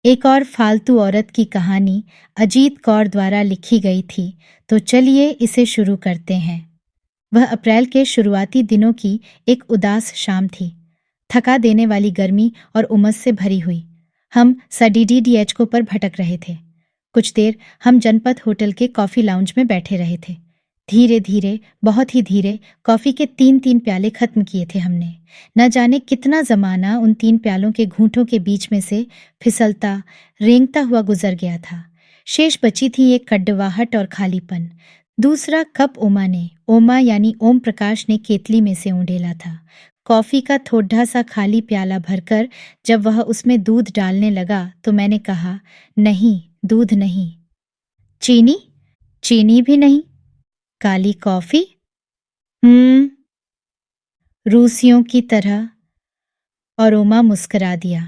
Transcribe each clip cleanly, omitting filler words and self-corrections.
एक और फालतू औरत की कहानी अजीत कौर द्वारा लिखी गई थी, तो चलिए इसे शुरू करते हैं। वह अप्रैल के शुरुआती दिनों की एक उदास शाम थी। थका देने वाली गर्मी और उमस से भरी हुई। हम सडीडीडीएचको पर भटक रहे थे। कुछ देर हम जनपद होटल के कॉफ़ी लाउंज में बैठे रहे थे। धीरे धीरे, बहुत ही धीरे, कॉफ़ी के 3-3 प्याले खत्म किए थे हमने। न जाने कितना ज़माना उन 3 प्यालों के घूंटों के बीच में से फिसलता, रेंगता हुआ गुजर गया था। शेष बची थी एक कड़वाहट और खालीपन। दूसरा कप ओमा यानी ओम प्रकाश ने केतली में से उंडेला था। कॉफ़ी का थोड़ा सा खाली प्याला भरकर जब वह उसमें दूध डालने लगा तो मैंने कहा, नहीं, दूध नहीं। चीनी? चीनी भी नहीं। काली कॉफ़ी? रूसियों की तरह। और ओमा मुस्करा दिया।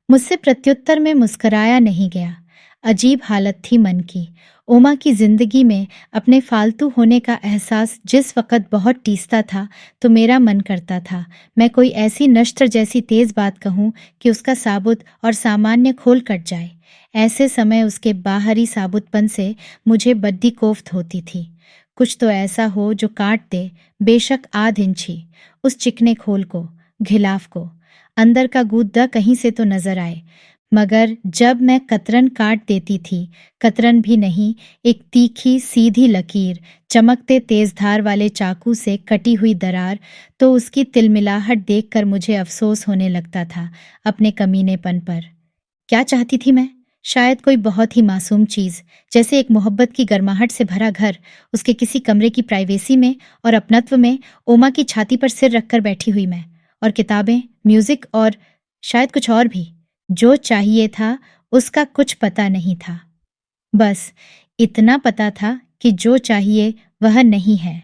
मुझसे प्रत्युत्तर में मुस्कराया नहीं गया। अजीब हालत थी मन की। ओमा की जिंदगी में अपने फालतू होने का एहसास जिस वक़्त बहुत टीसता था, तो मेरा मन करता था मैं कोई ऐसी नश्तर जैसी तेज़ बात कहूँ कि उसका साबुत और सामान्य खोल कट जाए। ऐसे समय उसके बाहरी साबुतपन से मुझे बड्डी कोफ्त होती थी। कुछ तो ऐसा हो जो काट दे, बेशक आध इंची, उस चिकने खोल को, घिलाफ को। अंदर का गूदा कहीं से तो नजर आए। मगर जब मैं कतरन काट देती थी, कतरन भी नहीं, एक तीखी सीधी लकीर, चमकते तेज धार वाले चाकू से कटी हुई दरार, तो उसकी तिलमिलाहट देखकर मुझे अफसोस होने लगता था अपने कमीनेपन पर। क्या चाहती थी मैं? शायद कोई बहुत ही मासूम चीज़, जैसे एक मोहब्बत की गर्माहट से भरा घर, उसके किसी कमरे की प्राइवेसी में और अपनत्व में, ओमा की छाती पर सिर रखकर बैठी हुई मैं, और किताबें, म्यूजिक और शायद कुछ और भी। जो चाहिए था उसका कुछ पता नहीं था। बस इतना पता था कि जो चाहिए वह नहीं है,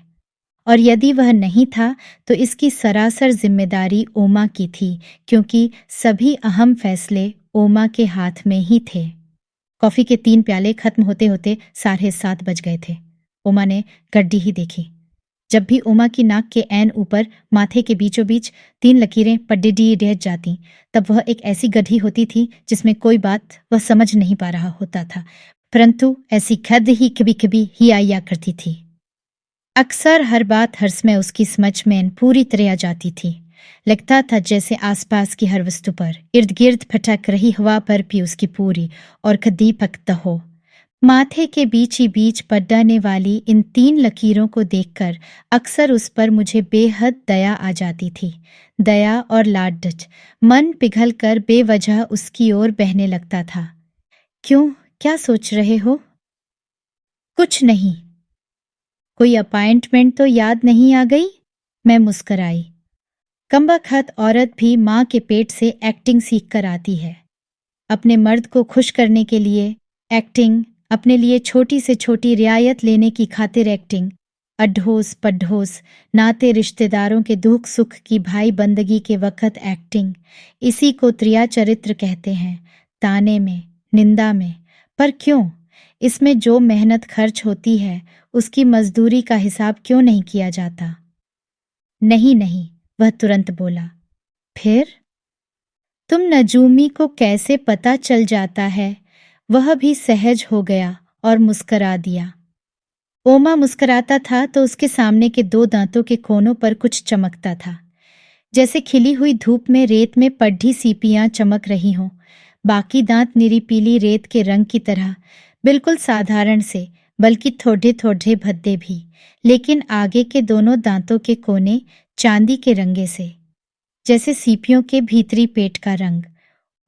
और यदि वह नहीं था तो इसकी सरासर जिम्मेदारी ओमा की थी, क्योंकि सभी अहम फैसले ओमा के हाथ में ही थे। कॉफी के 3 प्याले खत्म होते होते 7:30 बज गए थे। ओमा ने गड्डी ही देखी। जब भी ओमा की नाक के ऐन ऊपर माथे के बीचों बीच 3 लकीरें पड्डिडी रह जाती, तब वह एक ऐसी गधी होती थी जिसमें कोई बात वह समझ नहीं पा रहा होता था, परंतु ऐसी खद ही कभी कभी ही आया करती थी। अक्सर हर बात हर समय उसकी समझ में पूरी तरह आ जाती थी। लगता था जैसे आसपास की हर वस्तु पर, इर्द गिर्द फटक रही हवा पर भी उसकी पूरी और कदी पकता हो। माथे के बीच ही बीच पड्डाने वाली इन 3 लकीरों को देखकर अक्सर उस पर मुझे बेहद दया आ जाती थी। दया और लाडच, मन पिघल कर बेवजह उसकी ओर बहने लगता था। क्यों? क्या सोच रहे हो? कुछ नहीं। कोई अपॉइंटमेंट तो याद नहीं आ गई? मैं मुस्कराई। कमबख्त औरत भी माँ के पेट से एक्टिंग सीख कर आती है। अपने मर्द को खुश करने के लिए एक्टिंग, अपने लिए छोटी से छोटी रियायत लेने की खातिर एक्टिंग, अड्ढोस पड्ढोस नाते रिश्तेदारों के दुख सुख की भाई बंदगी के वक़्त एक्टिंग। इसी को त्रिया चरित्र कहते हैं। ताने में, निंदा में। पर क्यों? इसमें जो मेहनत खर्च होती है उसकी मजदूरी का हिसाब क्यों नहीं किया जाता? नहीं नहीं, वह तुरंत बोला। फिर? तुम नजूमी को कैसे पता चल जाता है? वह भी सहज हो गया और मुस्करा दिया। ओमा मुस्कराता था तो उसके सामने के 2 दांतों के कोनों पर कुछ चमकता था, जैसे खिली हुई धूप में रेत में पड्ढी सीपियां चमक रही हों। बाकी दांत निरी पीली रेत के रंग की तरह, बिल्कुल साधारण से, बल्कि थोड़े थोड़े भद्दे भी, लेकिन आगे के दोनों दांतों के कोने चांदी के रंगे से, जैसे सीपियों के भीतरी पेट का रंग।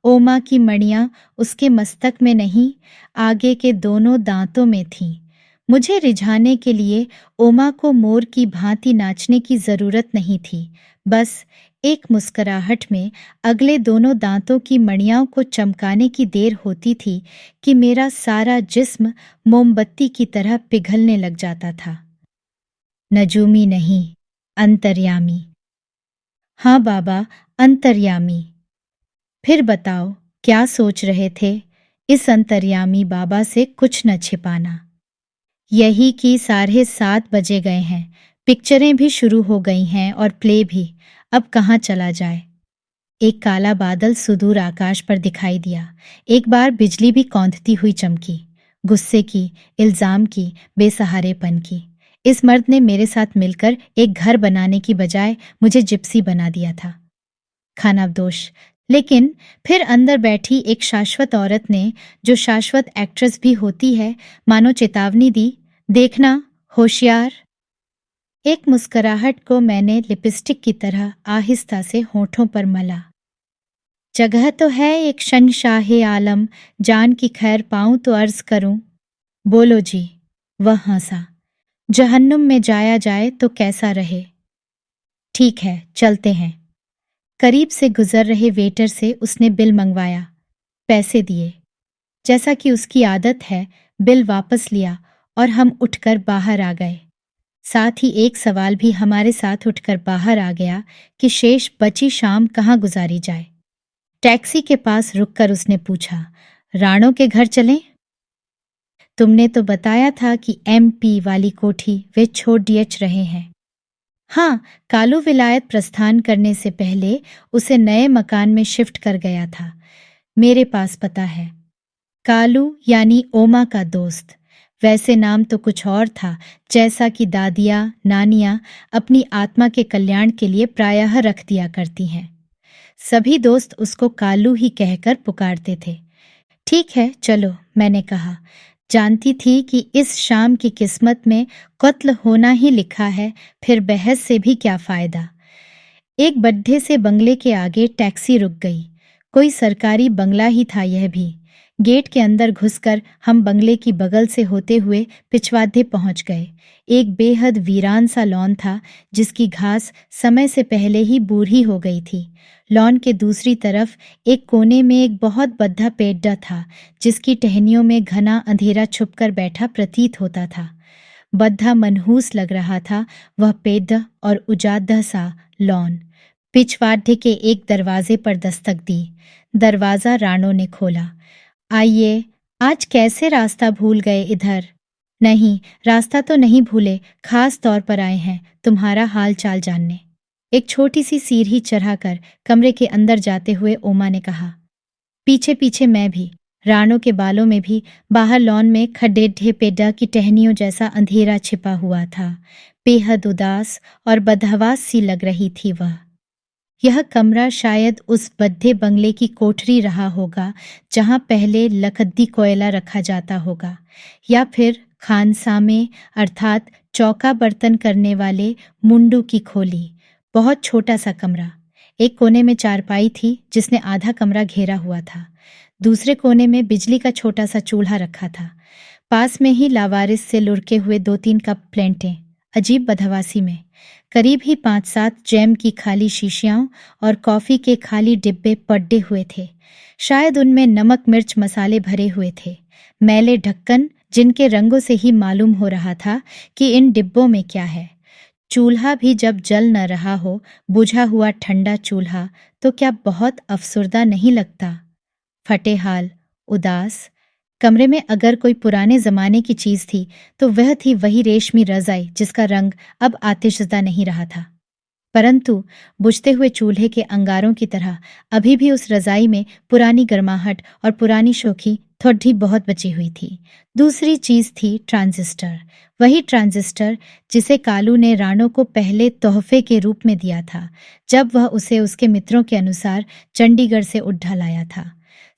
ओमा की मणियां उसके मस्तक में नहीं, आगे के दोनों दांतों में थीं। मुझे रिझाने के लिए ओमा को मोर की भांति नाचने की जरूरत नहीं थी। बस एक मुस्कुराहट में अगले दोनों दांतों की मणियां को चमकाने की देर होती थी कि मेरा सारा जिस्म मोमबत्ती की तरह पिघलने लग जाता था। नजूमी नहीं, अंतर्यामी। हाँ बाबा, अंतर्यामी। फिर बताओ, क्या सोच रहे थे? इस अंतर्यामी बाबा से कुछ न छिपाना। यही कि 7:30 बजे गए हैं, पिक्चरें भी शुरू हो गई हैं और प्ले भी। अब कहाँ चला जाए? एक काला बादल सुदूर आकाश पर दिखाई दिया। एक बार बिजली भी कौंधती हुई चमकी, गुस्से की, इल्जाम की, बेसहारेपन की। इस मर्द ने मेरे साथ मिलकर एक घर बनाने की बजाय मुझे जिप्सी बना दिया था। खानाबदोश। लेकिन फिर अंदर बैठी एक शाश्वत औरत ने, जो शाश्वत एक्ट्रेस भी होती है, मानो चेतावनी दी, देखना, होशियार। एक मुस्कुराहट को मैंने लिपस्टिक की तरह आहिस्ता से होठों पर मला। जगह तो है एक शहंशाहे आलम, जान की खैर पाऊं तो अर्ज करूं। बोलो जी। वह हंसा। जहन्नुम में जाया जाए तो कैसा रहे। ठीक है, चलते हैं। करीब से गुजर रहे वेटर से उसने बिल मंगवाया, पैसे दिए। जैसा कि उसकी आदत है, बिल वापस लिया और हम उठकर बाहर आ गए। साथ ही एक सवाल भी हमारे साथ उठकर बाहर आ गया कि शेष बची शाम कहाँ गुजारी जाए। टैक्सी के पास रुककर उसने पूछा, राणों के घर चलें? तुमने तो बताया था कि MP वाली कोठी वे छोड़ डीएच रहे हैं। हाँ, कालू विलायत प्रस्थान करने से पहले उसे नए मकान में शिफ्ट कर गया था। मेरे पास पता है। कालू यानी ओमा का दोस्त। वैसे नाम तो कुछ और था, जैसा कि दादियाँ, नानियाँ अपनी आत्मा के कल्याण के लिए प्रायः रख दिया करती हैं। सभी दोस्त उसको कालू ही कहकर पुकारते थे। ठीक है, चलो, मैंने कहा। जानती थी कि इस शाम की किस्मत में कत्ल होना ही लिखा है, फिर बहस से भी क्या फायदा। एक बड्ढे से बंगले के आगे टैक्सी रुक गई। कोई सरकारी बंगला ही था यह भी। गेट के अंदर घुसकर हम बंगले की बगल से होते हुए पिछवाड़े पहुंच गए। एक बेहद वीरान सा लॉन था, जिसकी घास समय से पहले ही बूढ़ी हो गई थी। लॉन के दूसरी तरफ एक कोने में एक बहुत बद्धा पेड्डा था, जिसकी टहनियों में घना अंधेरा छुपकर बैठा प्रतीत होता था। बद्धा मनहूस लग रहा था, वह पेड्डा और उजाड़ सा लॉन। पिछवाड़े के एक दरवाजे पर दस्तक दी। दरवाजा राणो ने खोला। आइए, आज कैसे रास्ता भूल गए इधर? नहीं, रास्ता तो नहीं भूले, खास तौर पर आए हैं तुम्हारा हाल चाल जानने। एक छोटी सी सीढ़ी चढ़ाकर कमरे के अंदर जाते हुए ओमा ने कहा। पीछे पीछे मैं भी। राणो के बालों में भी बाहर लॉन में खडेढ़े पेड्डा की टहनियों जैसा अंधेरा छिपा हुआ था। बेहद उदास और बदहवास सी लग रही थी वह। यह कमरा शायद उस बद्दे बंगले की कोठरी रहा होगा, जहां पहले लकद्दी कोयला रखा जाता होगा, या फिर खानसामे अर्थात चौका बर्तन करने वाले मुंडू की खोली। बहुत छोटा सा कमरा। एक कोने में चारपाई थी, जिसने आधा कमरा घेरा हुआ था। दूसरे कोने में बिजली का छोटा सा चूल्हा रखा था। पास में ही लावारिस से लुढ़के हुए 2-3 कप प्लेटें, अजीब बदहवासी में। करीब ही 5-7 जैम की खाली शीशियां और कॉफी के खाली डिब्बे पड्डे हुए थे। शायद उनमें नमक मिर्च मसाले भरे हुए थे। मैले ढक्कन, जिनके रंगों से ही मालूम हो रहा था कि इन डिब्बों में क्या है। चूल्हा भी जब जल न रहा हो, बुझा हुआ ठंडा चूल्हा, तो क्या बहुत अफसुर्दा नहीं लगता? फटे हाल, उदास। कमरे में अगर कोई पुराने जमाने की चीज थी, तो वह थी वही रेशमी रजाई, जिसका रंग अब आतिशदा नहीं रहा था। परंतु बुझते हुए चूल्हे के अंगारों की तरह अभी भी उस रजाई में पुरानी गर्माहट और पुरानी शोखी थोड़ी बहुत बची हुई थी। दूसरी चीज थी ट्रांजिस्टर। वही ट्रांजिस्टर जिसे कालू ने राणो को पहले तोहफे के रूप में दिया था, जब वह उसे उसके मित्रों के अनुसार चंडीगढ़ से उठा लाया था।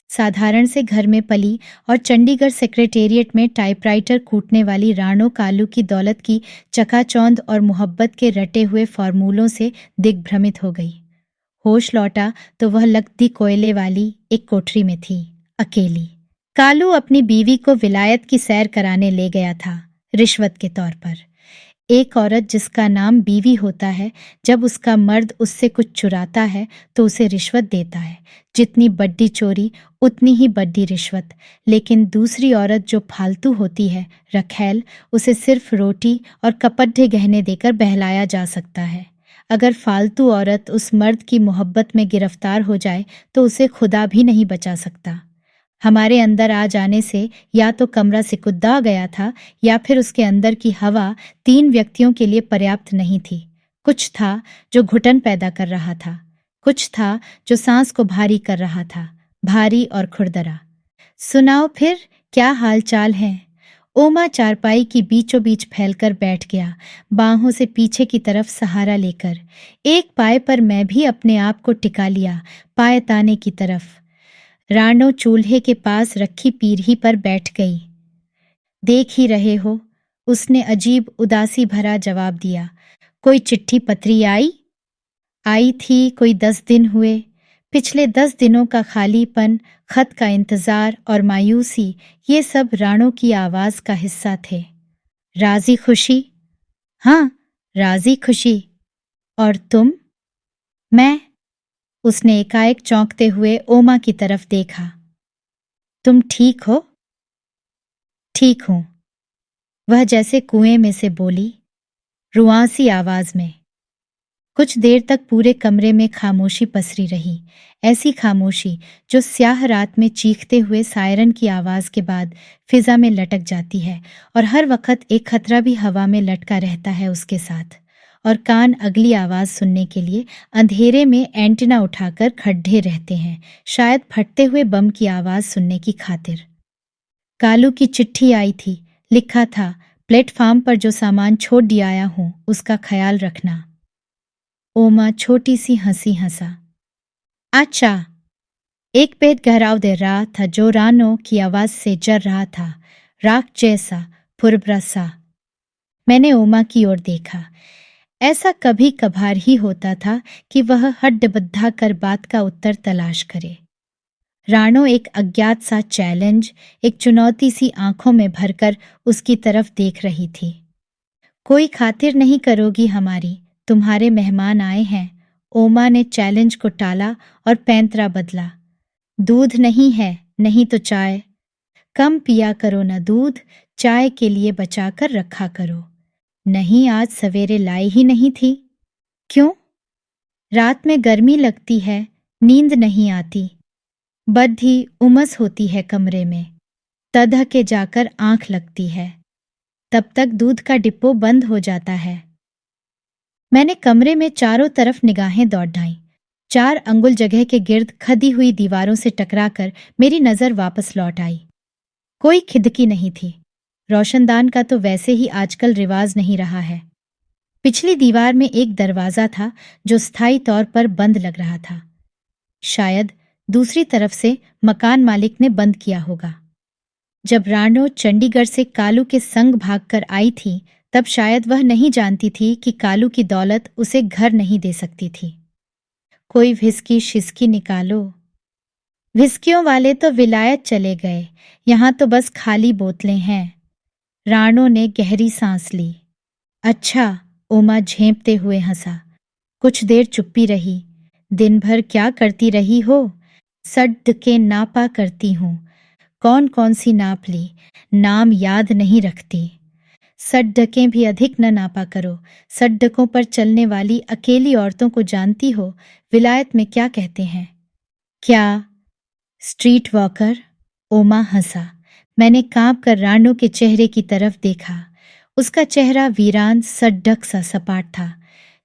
साधारण से घर में पली और चंडीगढ़ सेक्रेटेरिएट में टाइपराइटर कूटने वाली राणो कालू की दौलत की चकाचौंध और मोहब्बत के रटे हुए फॉर्मूलों से दिग्भ्रमित हो गई। होश लौटा तो वह लकड़ी कोयले वाली एक कोठरी में थी, अकेली। कालू अपनी बीवी को विलायत की सैर कराने ले गया था, रिश्वत के तौर पर। एक औरत जिसका नाम बीवी होता है, जब उसका मर्द उससे कुछ चुराता है तो उसे रिश्वत देता है। जितनी बड्डी चोरी उतनी ही बड्डी रिश्वत। लेकिन दूसरी औरत जो फालतू होती है, रखैल, उसे सिर्फ रोटी और कपड्ढे गहने देकर बहलाया जा सकता है। अगर फालतू औरत उस मर्द की मोहब्बत में गिरफ्तार हो जाए तो उसे खुदा भी नहीं बचा सकता। हमारे अंदर आ जाने से या तो कमरा सिकुद्दा गया था, या फिर उसके अंदर की हवा 3 व्यक्तियों के लिए पर्याप्त नहीं थी। कुछ था जो घुटन पैदा कर रहा था। कुछ था जो सांस को भारी कर रहा था, भारी और खुरदरा। सुनाओ फिर, क्या हाल चाल है? ओमा चारपाई की बीचों बीच फैलकर बैठ गया, बाहों से पीछे की तरफ सहारा लेकर। एक पाय पर मैं भी अपने आप को टिका लिया, पायताने की तरफ। रानो चूल्हे के पास रखी पीढ़ी पर बैठ गई। देख ही रहे हो, उसने अजीब उदासी भरा जवाब दिया। कोई चिट्ठी पत्री आई? आई थी, कोई 10 दिन हुए। पिछले 10 दिनों का खालीपन, खत का इंतजार और मायूसी, ये सब राणो की आवाज का हिस्सा थे। राजी खुशी? हाँ, राजी खुशी। और तुम? मैं? उसने एकाएक चौंकते हुए ओमा की तरफ देखा। तुम ठीक हो? ठीक हूं, वह जैसे कुएं में से बोली, रुआंसी आवाज में। कुछ देर तक पूरे कमरे में खामोशी पसरी रही, ऐसी खामोशी जो स्याह रात में चीखते हुए सायरन की आवाज के बाद फिजा में लटक जाती है, और हर वक्त एक खतरा भी हवा में लटका रहता है उसके साथ। और कान अगली आवाज सुनने के लिए अंधेरे में एंटीना उठाकर खड्डे रहते हैं, शायद फटते हुए बम की आवाज सुनने की खातिर। कालू की चिट्ठी आई थी, लिखा था, प्लेटफार्म पर जो सामान छोड़ दिया आया हूं उसका ख्याल रखना। ओमा छोटी सी हंसी हंसा। अच्छा। एक पेट गहराव दे रहा था जो रानो की आवाज से जर रहा था, राख जैसा, फुरबरा सा। मैंने ओमा की ओर देखा। ऐसा कभी कभार ही होता था कि वह हड्डबद्धा कर बात का उत्तर तलाश करे। रानो एक अज्ञात सा चैलेंज, एक चुनौती सी आंखों में भरकर उसकी तरफ देख रही थी। कोई खातिर नहीं करोगी हमारी, तुम्हारे मेहमान आए हैं। ओमा ने चैलेंज को टाला और पैंतरा बदला। दूध नहीं है, नहीं तो चाय। कम पिया करो न दूध, चाय के लिए बचाकर रखा करो। नहीं, आज सवेरे लाई ही नहीं थी। क्यों? रात में गर्मी लगती है, नींद नहीं आती। बद्धी उमस होती है कमरे में, तधह के जाकर आंख लगती है। तब तक दूध का डिब्बो बंद हो जाता है। मैंने कमरे में चारों तरफ निगाहें दौड़ाईं। 4 अंगुल जगह के गिर्द खदी हुई दीवारों से टकराकर मेरी नजर वापस लौट आई। कोई खिड़की नहीं थी। रोशनदान का तो वैसे ही आजकल रिवाज नहीं रहा है। पिछली दीवार में एक दरवाजा था जो स्थायी तौर पर बंद लग रहा था। शायद दूसरी तरफ से मकान मालिक ने बंद किया होगा। जब रानो चंडीगढ़ से कालू के संग भागकर आई थी, तब शायद वह नहीं जानती थी कि कालू की दौलत उसे घर नहीं दे सकती थी। कोई व्हिस्की शिस्की निकालो। व्हिस्कियों वाले तो विलायत चले गए, यहां तो बस खाली बोतलें हैं। रानो ने गहरी सांस ली। अच्छा, ओमा झेंपते हुए हंसा। कुछ देर चुप्पी रही। दिन भर क्या करती रही हो? सड्ड के नापा करती हूं। कौन कौन सी नाप ली, नाम याद नहीं रखती। सड्डकें भी अधिक न नापा करो। सड्डकों पर चलने वाली अकेली औरतों को जानती हो विलायत में क्या कहते हैं? क्या? Street walker? ओमा हंसा। मैंने कांप कर रानो के चेहरे की तरफ देखा। उसका चेहरा वीरान सड्डक सा सपाट था,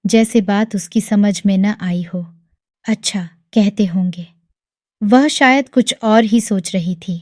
जैसे बात उसकी समझ में न आई हो। अच्छा, कहते होंगे। वह शायद कुछ और ही सोच रही थी।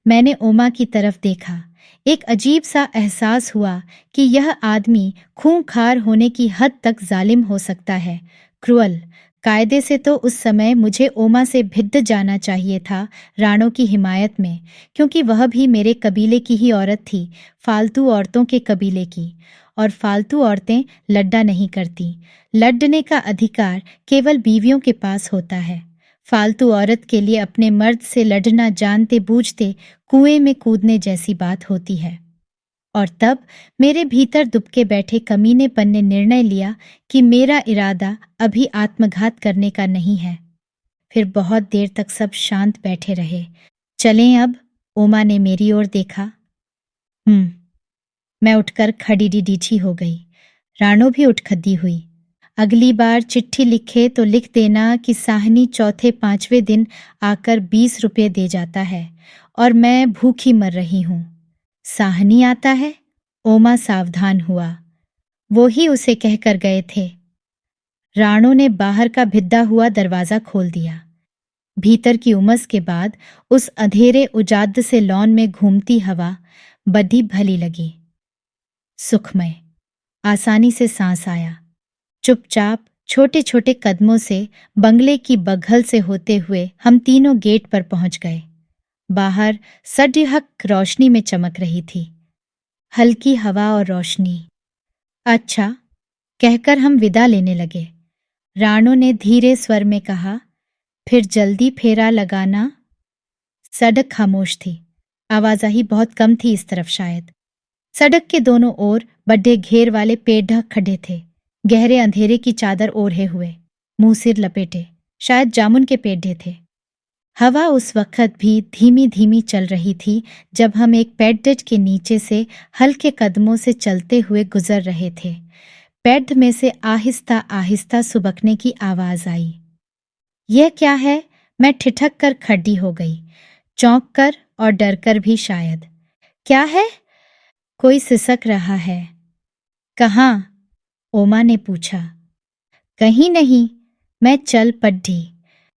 मैंने ओमा की तरफ देखा। एक अजीब सा एहसास हुआ कि यह आदमी खूंखार होने की हद तक जालिम हो सकता है, क्रूअल। कायदे से तो उस समय मुझे ओमा से भिड़ जाना चाहिए था, राणो की हिमायत में, क्योंकि वह भी मेरे कबीले की ही औरत थी, फालतू औरतों के कबीले की। और फालतू औरतें लड्डा नहीं करती। लड्डने का अधिकार केवल बीवियों के पास होता है। फालतू औरत के लिए अपने मर्द से लड़ना जानते बूझते कुएं में कूदने जैसी बात होती है। और तब मेरे भीतर दुबके बैठे कमीनेपन ने निर्णय लिया कि मेरा इरादा अभी आत्मघात करने का नहीं है। फिर बहुत देर तक सब शांत बैठे रहे। चलें अब? ओमा ने मेरी ओर देखा। मैं उठकर खड़ी डीठी हो गई। रानो भी उठ खड़ी हुई। अगली बार चिट्ठी लिखे तो लिख देना कि साहनी चौथे पांचवें दिन आकर 20 रुपये दे जाता है और मैं भूखी मर रही हूं। साहनी आता है? ओमा सावधान हुआ। वो ही उसे कहकर गए थे। राणो ने बाहर का भिद्दा हुआ दरवाजा खोल दिया। भीतर की उमस के बाद उस अंधेरे उजाड़ से लॉन में घूमती हवा बड़ी भली लगी। सुखमय, आसानी से सांस आया। चुपचाप छोटे छोटे कदमों से बंगले की बघल से होते हुए हम तीनों गेट पर पहुंच गए। बाहर सड़हक रोशनी में चमक रही थी, हल्की हवा और रोशनी। अच्छा, कहकर हम विदा लेने लगे। राणो ने धीरे स्वर में कहा, फिर जल्दी फेरा लगाना। सड़क खामोश थी, आवाजाही बहुत कम थी इस तरफ शायद। सड़क के दोनों ओर बड़े घेर वाले पेड़ ढक खड़े थे, गहरे अंधेरे की चादर ओढ़े हुए, मुंह सिर लपेटे, शायद जामुन के पेड़ थे। हवा उस वक्त भी धीमी धीमी चल रही थी जब हम एक पेड़ के नीचे से हल्के कदमों से चलते हुए गुजर रहे थे। पेड़ में से आहिस्ता आहिस्ता सुबकने की आवाज आई। यह क्या है? मैं ठिठक कर खड़ी हो गई, चौंक कर और डर कर भी शायद। क्या है? कोई सिसक रहा है। कहाँ? ओमा ने पूछा। कहीं नहीं, मैं चल पड़ी।